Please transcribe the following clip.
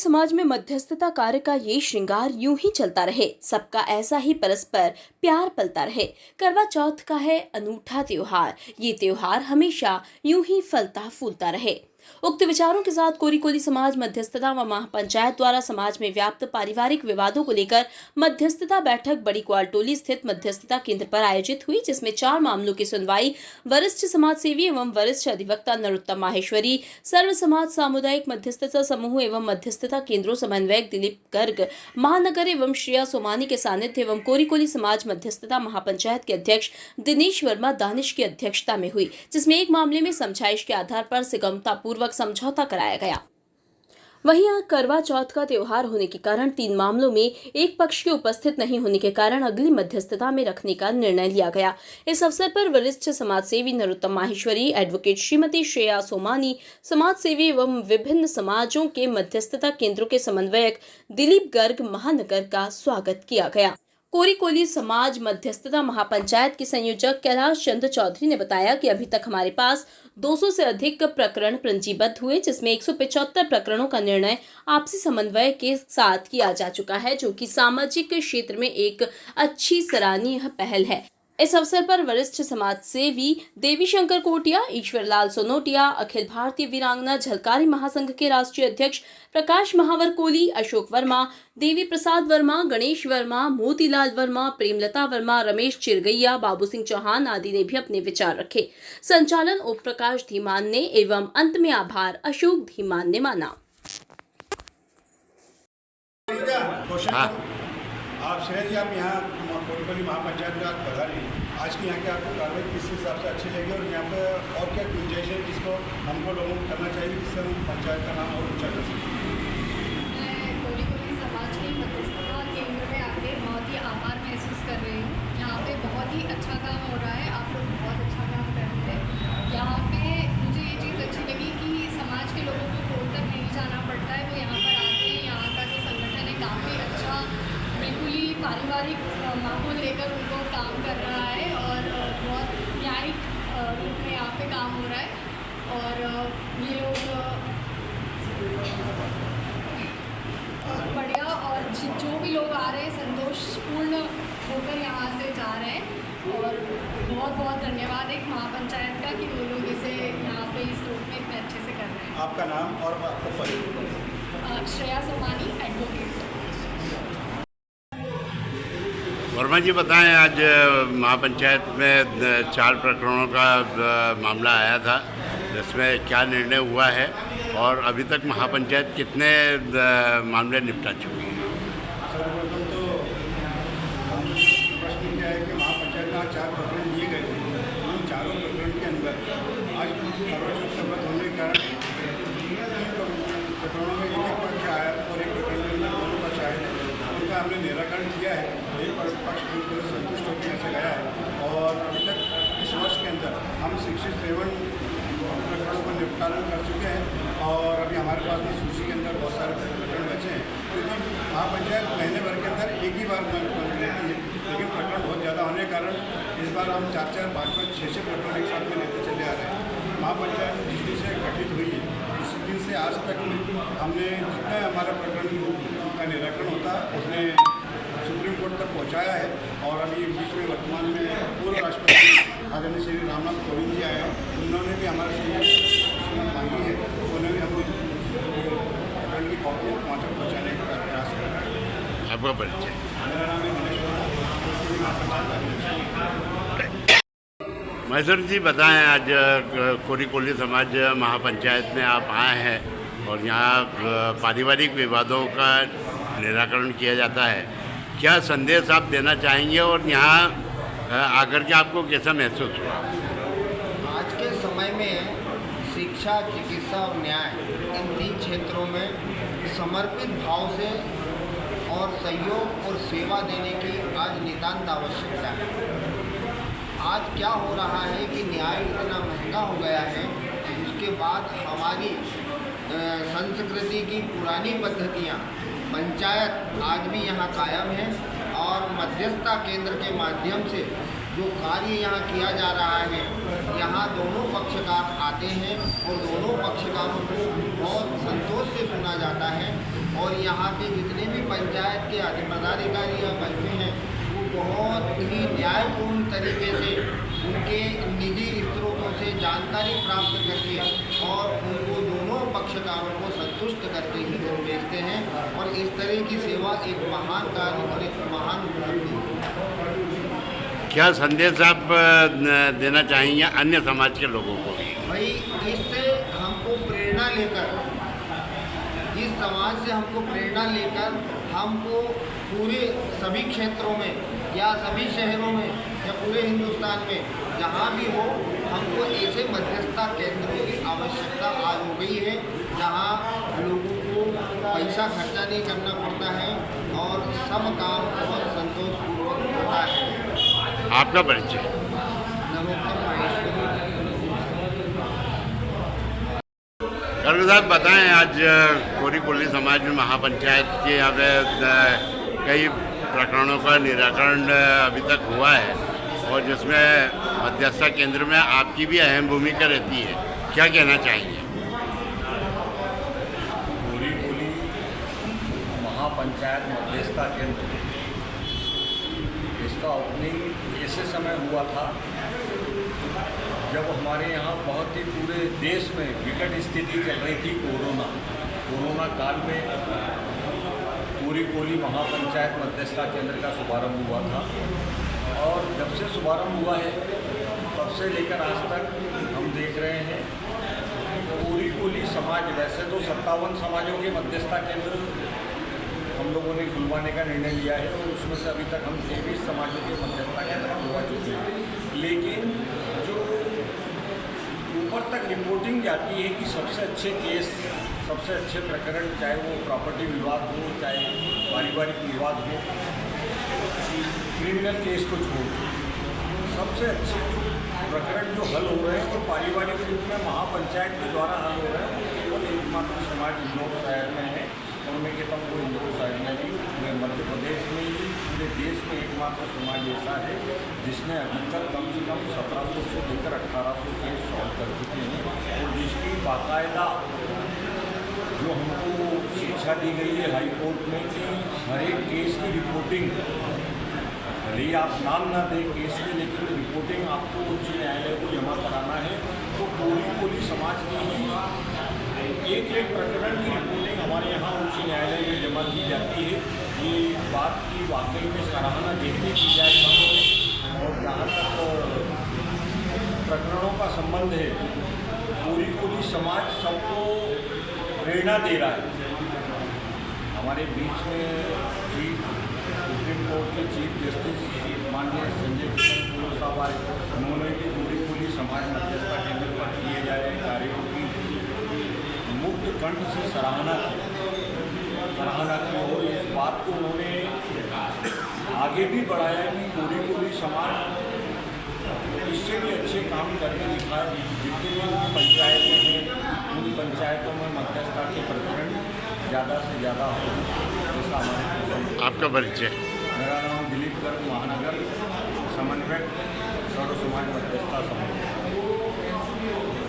समाज में मध्यस्थता कार्य का ये श्रृंगार यूं ही चलता रहे, सबका ऐसा ही परस्पर प्यार पलता रहे। करवा चौथ का है अनूठा त्योहार, ये त्योहार हमेशा यूं ही फलता फूलता रहे। उक्त विचारों के साथ कोरी-कोली समाज मध्यस्थता व महापंचायत द्वारा समाज में व्याप्त पारिवारिक विवादों को लेकर मध्यस्थता बैठक बड़ी क्वालटोली स्थित मध्यस्थता केंद्र पर आयोजित हुई, जिसमें 4 मामलों की सुनवाई वरिष्ठ समाज सेवी एवं वरिष्ठ अधिवक्ता नरोत्तम माहेश्वरी, सर्व समाज सामुदायिक मध्यस्थता समूह एवं मध्यस्थता केंद्रों समन्वयक दिलीप गर्ग महानगर एवं श्रेया सोमानी के सानिध्य एवं कोरी-कोली समाज मध्यस्थता महापंचायत के अध्यक्ष दिनेश वर्मा दानिश की अध्यक्षता में हुई, जिसमें एक मामले में समझाइश के आधार पर सुगमता पूर्वक समझौता कराया गया। वहीं आज करवा चौथ का त्योहार होने के कारण 3 मामलों में एक पक्ष के उपस्थित नहीं होने के कारण अगली मध्यस्थता में रखने का निर्णय लिया गया। इस अवसर पर वरिष्ठ समाज सेवी नरोत्तम माहेश्वरी, एडवोकेट श्रीमती श्रेया सोमानी, समाज सेवी एवं विभिन्न समाजों के मध्यस्थता केंद्रों के समन्वयक दिलीप गर्ग महानगर का स्वागत किया गया। कोरी-कोली समाज मध्यस्थता महापंचायत के संयोजक कैलाश चंद्र चौधरी ने बताया कि अभी तक हमारे पास 200 से अधिक प्रकरण पंजीबद्ध हुए, जिसमें 175 प्रकरणों का निर्णय आपसी समन्वय के साथ किया जा चुका है, जो कि सामाजिक क्षेत्र में एक अच्छी सराहनीय पहल है। इस अवसर पर वरिष्ठ समाज सेवी देवी शंकर कोटिया, ईश्वरलाल सोनोटिया, अखिल भारतीय वीरांगना झलकारी महासंघ के राष्ट्रीय अध्यक्ष प्रकाश महावर कोली, अशोक वर्मा, देवी प्रसाद वर्मा, गणेश वर्मा, मोतीलाल वर्मा, प्रेमलता वर्मा, रमेश चिरगैया, बाबू सिंह चौहान आदि ने भी अपने विचार रखे। संचालन ओम प्रकाश धीमान ने एवं अंत में आभार अशोक धीमान ने माना। आप शहर जी, आप यहाँ कोरी-कोली महापंचायत में आप पधारे, आज की यहाँ की आपको कार्रवाई किस हिसाब से अच्छी लगी और यहाँ पर और क्या गुंजाइश है जिसको हमको लोगों को करना चाहिए जिससे हम पंचायत का नाम और ऊँचा कर सकें? मैं कोरी-कोली समाज के मध्यस्थता केंद्र में आके बहुत ही आभार महसूस कर रही हूँ। यहाँ पे बहुत ही अच्छा काम हो रहा है, आप लोग बहुत अच्छा काम कर रहे हैं। यहाँ पे मुझे ये चीज़ अच्छी लगी कि समाज के लोगों को कोर्ट तक नहीं जाना पड़ता है, वो यहाँ पर आके यहाँ का जो संगठन है काफ़ी अच्छा, बिल्कुल ही पारिवारिक माहौल लेकर उनको काम कर रहा है और बहुत न्यायिक रूप में यहाँ पे काम हो रहा है। और ये लोग बढ़िया और जो भी लोग आ रहे हैं संतोषपूर्ण होकर यहाँ से जा रहे हैं और बहुत बहुत धन्यवाद एक महापंचायत का कि वो लोग इसे यहाँ पे इस रूप में इतने अच्छे से कर रहे हैं। आपका नाम और आपका परिचय? श्रेया सोमानी, एडवोकेट। वर्मा जी बताएं, आज महापंचायत में 4 प्रकरणों का मामला आया था, जिसमें क्या निर्णय हुआ है और अभी तक महापंचायत कितने मामले निपटा चुकी है? सर्वप्रथम तो प्रश्न क्या है कि महापंचायत में 4 प्रकरण दिए गए थे, उन चारों प्रकरण के अंदर आज सर्वोच्च होने के कारण 3 प्रकरणों में एक पक्ष आया और एक प्रकरण में 2 पक्ष आए थे। उनका हमने निराकरण किया है, एक पक्ष बिल्कुल संतुष्ट होकर से गया है और अभी तक इस वर्ष के अंदर हम 67 प्रकरणों का निपटान कर चुके हैं और अभी हमारे पास में सूची के अंदर बहुत सारे प्रकरण बचे हैं, क्योंकि महापंचायत महीने भर के अंदर एक ही बार बंद रहती है, लेकिन प्रकरण बहुत ज़्यादा होने के कारण इस बार हम 4-4, 5-5, 6-6 प्रकरण एक साथ में लेते चले आ रहे हैं। महापंचायत जिस दिन से गठित हुई है उस दिन से आज तक हमने जितना हमारा प्रकरण का निराकरण होता उसने सुप्रीम कोर्ट तक पहुंचाया है और अभी बीच में वर्तमान में पूर्व राष्ट्रपति आदरणीय श्री रामनाथ कोविंद जी आए हैं, उन्होंने भी हमारे से मांगी है, उन्होंने हमने प्रकरण की कॉपी वहाँ तक पहुँचाने का प्रयास कर रहा है। आपका परिचय? मेरा नाम है महेश्वर जी बताएं, आज कोरी-कोली समाज महापंचायत में आप आए हैं और यहाँ पारिवारिक विवादों का निराकरण किया जाता है, क्या संदेश आप देना चाहेंगे और यहाँ आकर के आपको कैसा महसूस हुआ? आज के समय में शिक्षा, चिकित्सा और न्याय इन 3 क्षेत्रों में समर्पित भाव से और सहयोग और सेवा देने की आज नितांत आवश्यकता है। आज क्या हो रहा है कि न्याय इतना महंगा हो गया है, उसके बाद हमारी संस्कृति की पुरानी पद्धतियाँ, पंचायत आज भी यहाँ कायम है और मध्यस्थता केंद्र के माध्यम से जो कार्य यहाँ किया जा रहा है, यहाँ दोनों पक्षकार आते हैं और दोनों पक्षकारों को बहुत संतोष से सुना जाता है और यहाँ के जितने भी पंचायत के पदाधिकारी या कर्मी हैं वो बहुत ही न्यायपूर्ण तरीके से उनके निजी स्रोतों से जानकारी प्राप्त करके और उनको दोनों पक्षकारों को संतुष्ट करके ही घर भेजते हैं। और इस तरह की सेवा एक महान कार्य और एक महान उपलब्धि है। क्या संदेश आप देना चाहेंगे अन्य समाज के लोगों को? भाई इससे हमको प्रेरणा लेकर, इस समाज से हमको प्रेरणा लेकर हमको पूरे सभी क्षेत्रों में या सभी शहरों में या पूरे हिंदुस्तान में जहाँ भी हो हमको ऐसे मध्यस्थता केंद्रों की आवश्यकता आ हो गई है जहाँ लोगों को पैसा खर्चा नहीं करना पड़ता है और सब काम बहुत संतोषपूर्वक होता है। आपका परिचय? नरोत्तम महेश्वरी। खड़गे साहब बताएं, आज कोरी कोली समाज में महापंचायत के यहाँ पे कई प्रकरणों का निराकरण अभी तक हुआ है और जिसमें मध्यस्थता केंद्र में आपकी भी अहम भूमिका रहती है, क्या कहना चाहेंगे? कोरी कोली महापंचायत मध्यस्थता केंद्र, इसका ओपनिंग ऐसे समय हुआ था जब हमारे यहाँ बहुत ही पूरे देश में विकट स्थिति चल रही थी। कोरोना काल में कोरी कोली महापंचायत मध्यस्थता केंद्र का शुभारंभ हुआ था और जब से शुभारंभ हुआ है तब से लेकर आज तक हम देख रहे हैं कोरी कोली समाज, वैसे तो 57 समाजों के मध्यस्थता केंद्र हम लोगों ने खुलवाने का निर्णय लिया है और उसमें से अभी तक हम 23 समाजों के मध्यस्थता केंद्र खुलवा चुके हैं। लेकिन जो ऊपर तक रिपोर्टिंग जाती है कि सबसे अच्छे केस, सबसे अच्छे प्रकरण, चाहे वो प्रॉपर्टी विवाद हो, चाहे पारिवारिक विवाद हो, क्रिमिनल केस को छोड़, सबसे अच्छे प्रकरण जो हल हो रहे हैं तो पारिवारिक रूप में महापंचायत के द्वारा हल हो रहे हैं। केवल एकमात्र समाज इंदौर शहर में है और मैं कहता हूँ वो इंदौर शहर में नहीं, पूरे मध्य प्रदेश में ही, पूरे देश में एकमात्र समाज ऐसा है जिसने अभी तक कम से कम 1700 से लेकर 1800 केस सॉल्व कर चुके हैं और जिसकी बाकायदा जो हमको शिक्षा दी गई है हाई कोर्ट में कि हर एक केस की रिपोर्टिंग, भले ही आप नाम ना दें केस में, लेकिन रिपोर्टिंग आपको उच्च न्यायालय को जमा कराना है। तो कोरी कोली समाज की ही एक प्रकरण की रिपोर्टिंग हमारे यहाँ उच्च न्यायालय में जमा की जाती है। ये इस बात की वाकई में सराहना देखने की जाए। और जहाँ तक प्रकरणों का संबंध है, कोरी कोली समाज सबको प्रेरणा दे रहा है। हमारे बीच में सुप्रीम कोर्ट के चीफ जस्टिस माननीय संजय किशन साहब आए, उन्होंने भी कोरी कोली समाज मध्यस्थता केंद्र पर किए जा रहे कार्यों की मुक्त कंठ से सराहना की और इस बात को उन्होंने आगे भी बढ़ाया कि कोरी कोली समाज इससे भी अच्छे काम करके दिखाए। जितनी भी पंचायतें हैं उन पंचायतों में मध्यस्थता के प्रकरण ज़्यादा से ज़्यादा हो, ऐसा हमारे। आपका परिचय? मेरा नाम दिलीप गर्ग, महानगर समन्वयक सर्व समाज मध्यस्थता समाज।